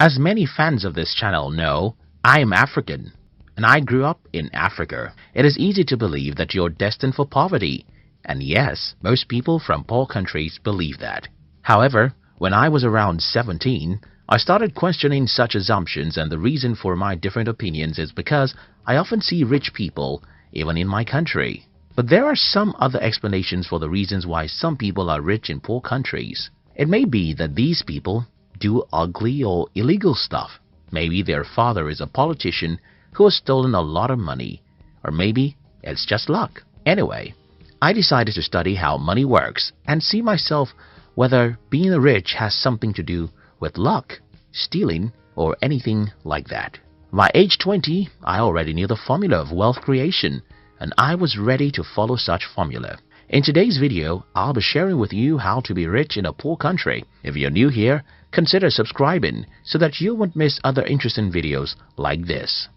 As many fans of this channel know, I am African and I grew up in Africa. It is easy to believe that you're destined for poverty, and yes, most people from poor countries believe that. However, when I was around 17, I started questioning such assumptions, and the reason for my different opinions is because I often see rich people even in my country. But there are some other explanations for the reasons why some people are rich in poor countries. It may be that these people do ugly or illegal stuff. Maybe their father is a politician who has stolen a lot of money, or maybe it's just luck. Anyway, I decided to study how money works and see myself whether being rich has something to do with luck, stealing, or anything like that. By age 20, I already knew the formula of wealth creation, and I was ready to follow such formula. In today's video, I'll be sharing with you how to be rich in a poor country. If you're new here, consider subscribing so that you won't miss other interesting videos like this.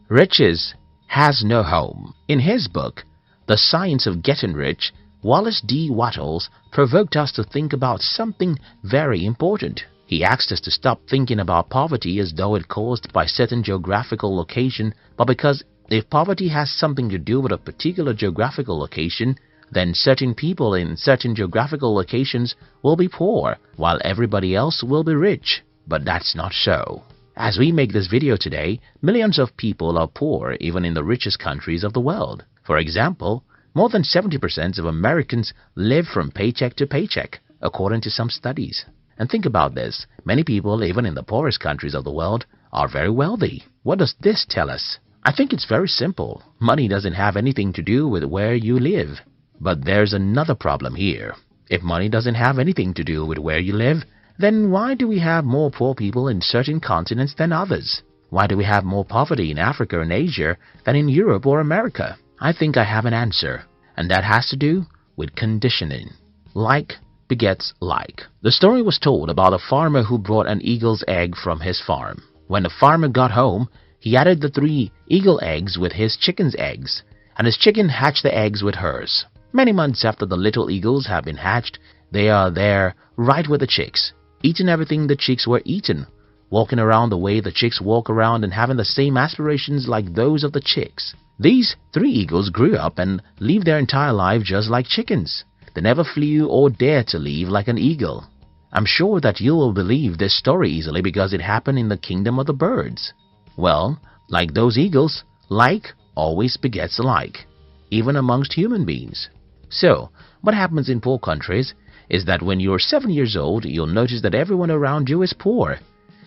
Riches has no home. In his book, The Science of Getting Rich, Wallace D. Wattles provoked us to think about something very important. He asked us to stop thinking about poverty as though it caused by certain geographical location, but because if poverty has something to do with a particular geographical location, then certain people in certain geographical locations will be poor, while everybody else will be rich. But that's not so. As we make this video today, millions of people are poor even in the richest countries of the world. For example, more than 70% of Americans live from paycheck to paycheck, according to some studies. And think about this, many people even in the poorest countries of the world are very wealthy. What does this tell us? I think it's very simple. Money doesn't have anything to do with where you live. But there's another problem here. If money doesn't have anything to do with where you live, then why do we have more poor people in certain continents than others? Why do we have more poverty in Africa and Asia than in Europe or America? I think I have an answer, and that has to do with conditioning. Like begets like. The story was told about a farmer who brought an eagle's egg from his farm. When the farmer got home, he added the 3 eagle eggs with his chicken's eggs, and his chicken hatched the eggs with hers. Many months after the little eagles have been hatched, they are there right with the chicks, eating everything the chicks were eaten, walking around the way the chicks walk around and having the same aspirations like those of the chicks. These 3 eagles grew up and lived their entire life just like chickens. They never flew or dared to live like an eagle. I'm sure that you will believe this story easily because it happened in the kingdom of the birds. Well, like those eagles, like always begets like, even amongst human beings. So, what happens in poor countries is that when you're 7 years old, you'll notice that everyone around you is poor.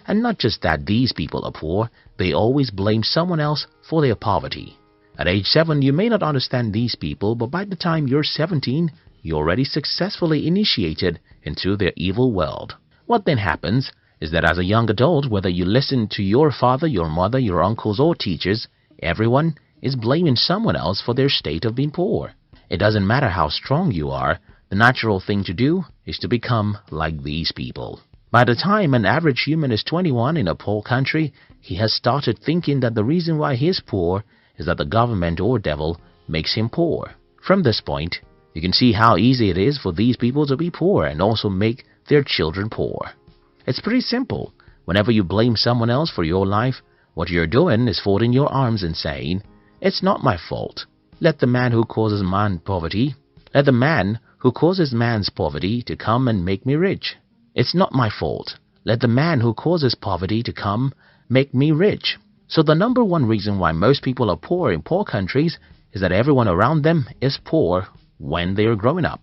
And not just that these people are poor, they always blame someone else for their poverty. At age 7, you may not understand these people, but by the time you're 17, you're already successfully initiated into their evil world. What then happens is that as a young adult, whether you listen to your father, your mother, your uncles or teachers, everyone is blaming someone else for their state of being poor. It doesn't matter how strong you are, the natural thing to do is to become like these people. By the time an average human is 21 in a poor country, he has started thinking that the reason why he is poor is that the government or devil makes him poor. From this point, you can see how easy it is for these people to be poor and also make their children poor. It's pretty simple. Whenever you blame someone else for your life, what you're doing is folding your arms and saying, "It's not my fault. Let the man who causes man's poverty to come and make me rich. It's not my fault. Let the man who causes poverty to come make me rich." So the number one reason why most people are poor in poor countries is that everyone around them is poor when they are growing up.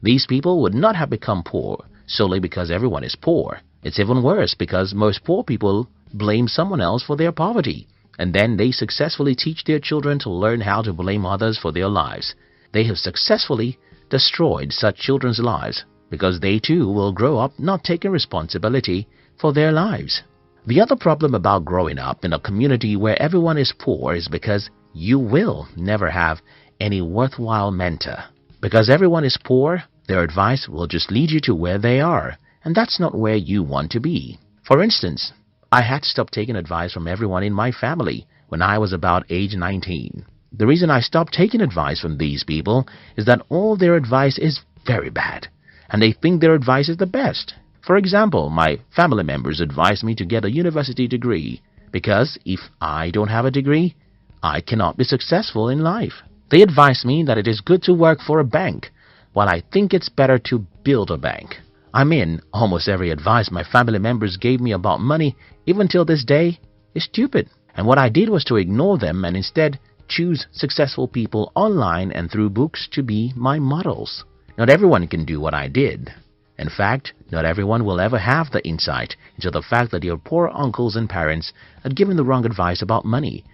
These people would not have become poor solely because everyone is poor. It's even worse because most poor people blame someone else for their poverty, and then they successfully teach their children to learn how to blame others for their lives. They have successfully destroyed such children's lives because they too will grow up not taking responsibility for their lives. The other problem about growing up in a community where everyone is poor is because you will never have any worthwhile mentor. Because everyone is poor, their advice will just lead you to where they are, and that's not where you want to be. For instance, I had to stop taking advice from everyone in my family when I was about age 19. The reason I stopped taking advice from these people is that all their advice is very bad, and they think their advice is the best. For example, my family members advise me to get a university degree because if I don't have a degree, I cannot be successful in life. They advise me that it is good to work for a bank, while I think it's better to build a bank. I mean, almost every advice my family members gave me about money, even till this day, is stupid. And what I did was to ignore them and instead choose successful people online and through books to be my models. Not everyone can do what I did. In fact, not everyone will ever have the insight into the fact that your poor uncles and parents had given the wrong advice about money.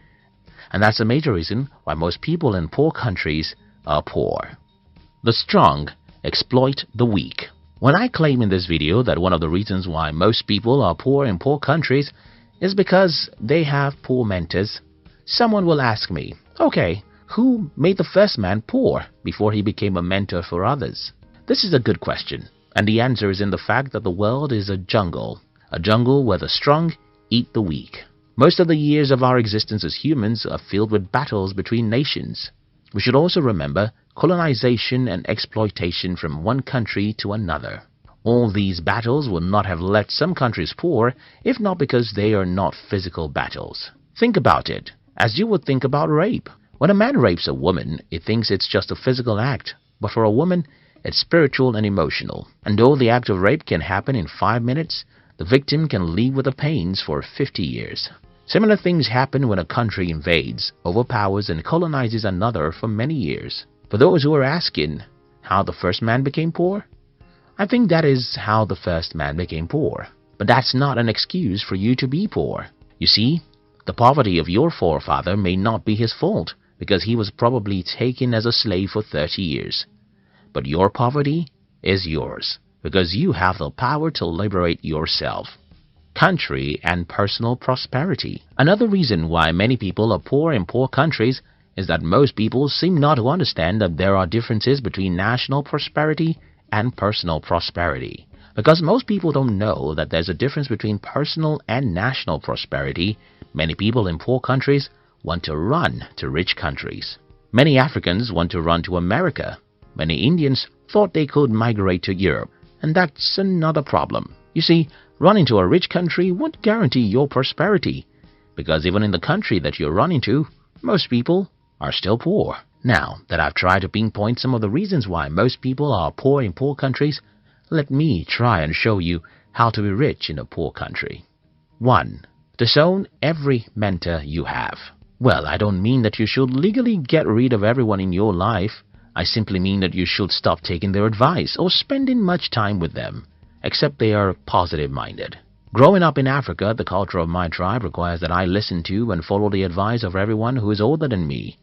And that's a major reason why most people in poor countries are poor. The strong exploit the weak. When I claim in this video that one of the reasons why most people are poor in poor countries is because they have poor mentors, someone will ask me, okay, who made the first man poor before he became a mentor for others? This is a good question, and the answer is in the fact that the world is a jungle where the strong eat the weak. Most of the years of our existence as humans are filled with battles between nations. We should also remember colonization and exploitation from one country to another. All these battles would not have left some countries poor if not because they are not physical battles. Think about it, as you would think about rape. When a man rapes a woman, he thinks it's just a physical act, but for a woman, it's spiritual and emotional. And though the act of rape can happen in 5 minutes, the victim can live with the pains for 50 years. Similar things happen when a country invades, overpowers, and colonizes another for many years. For those who are asking how the first man became poor, I think that is how the first man became poor. But that's not an excuse for you to be poor. You see, the poverty of your forefather may not be his fault because he was probably taken as a slave for 30 years. But your poverty is yours because you have the power to liberate yourself. Country and personal prosperity. Another reason why many people are poor in poor countries is that most people seem not to understand that there are differences between national prosperity and personal prosperity. Because most people don't know that there's a difference between personal and national prosperity, many people in poor countries want to run to rich countries. Many Africans want to run to America. Many Indians thought they could migrate to Europe, and that's another problem. You see, running to a rich country won't guarantee your prosperity, because even in the country that you're running to, most people are still poor. Now that I've tried to pinpoint some of the reasons why most people are poor in poor countries, let me try and show you how to be rich in a poor country. 1. Disown every mentor you have. Well, I don't mean that you should legally get rid of everyone in your life. I simply mean that you should stop taking their advice or spending much time with them, except they are positive-minded. Growing up in Africa, the culture of my tribe requires that I listen to and follow the advice of everyone who is older than me.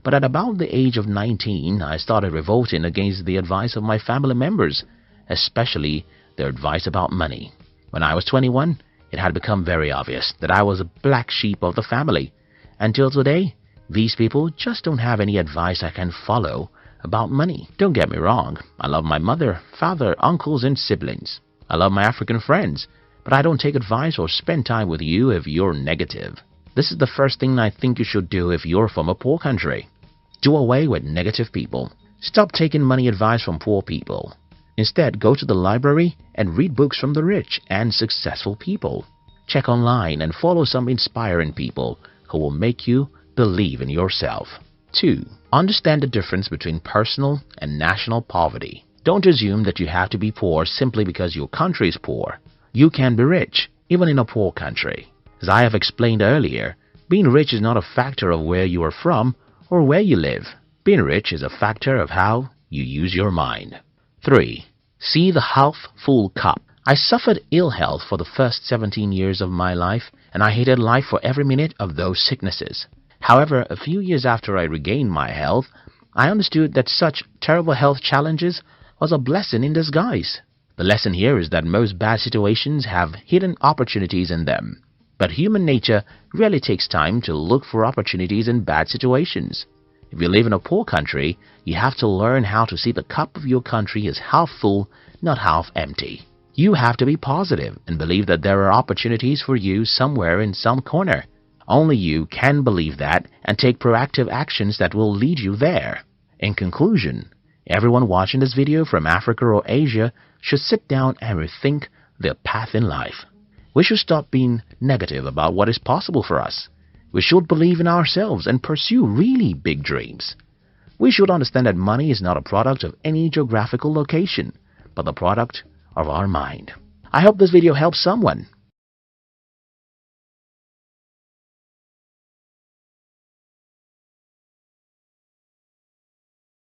But at about the age of 19, I started revolting against the advice of my family members, especially their advice about money. When I was 21, it had become very obvious that I was a black sheep of the family. Until today, these people just don't have any advice I can follow about money. Don't get me wrong, I love my mother, father, uncles, and siblings. I love my African friends, but I don't take advice or spend time with you if you're negative. This is the first thing I think you should do if you're from a poor country. Do away with negative people. Stop taking money advice from poor people. Instead, go to the library and read books from the rich and successful people. Check online and follow some inspiring people who will make you believe in yourself. 2. Understand the difference between personal and national poverty. Don't assume that you have to be poor simply because your country is poor. You can be rich, even in a poor country. As I have explained earlier, being rich is not a factor of where you are from or where you live. Being rich is a factor of how you use your mind. 3. See the half-full cup. I suffered ill health for the first 17 years of my life, and I hated life for every minute of those sicknesses. However, a few years after I regained my health, I understood that such terrible health challenges was a blessing in disguise. The lesson here is that most bad situations have hidden opportunities in them. But human nature really takes time to look for opportunities in bad situations. If you live in a poor country, you have to learn how to see the cup of your country as half full, not half empty. You have to be positive and believe that there are opportunities for you somewhere in some corner. Only you can believe that and take proactive actions that will lead you there. In conclusion, everyone watching this video from Africa or Asia should sit down and rethink their path in life. We should stop being negative about what is possible for us. We should believe in ourselves and pursue really big dreams. We should understand that money is not a product of any geographical location, but the product of our mind. I hope this video helps someone.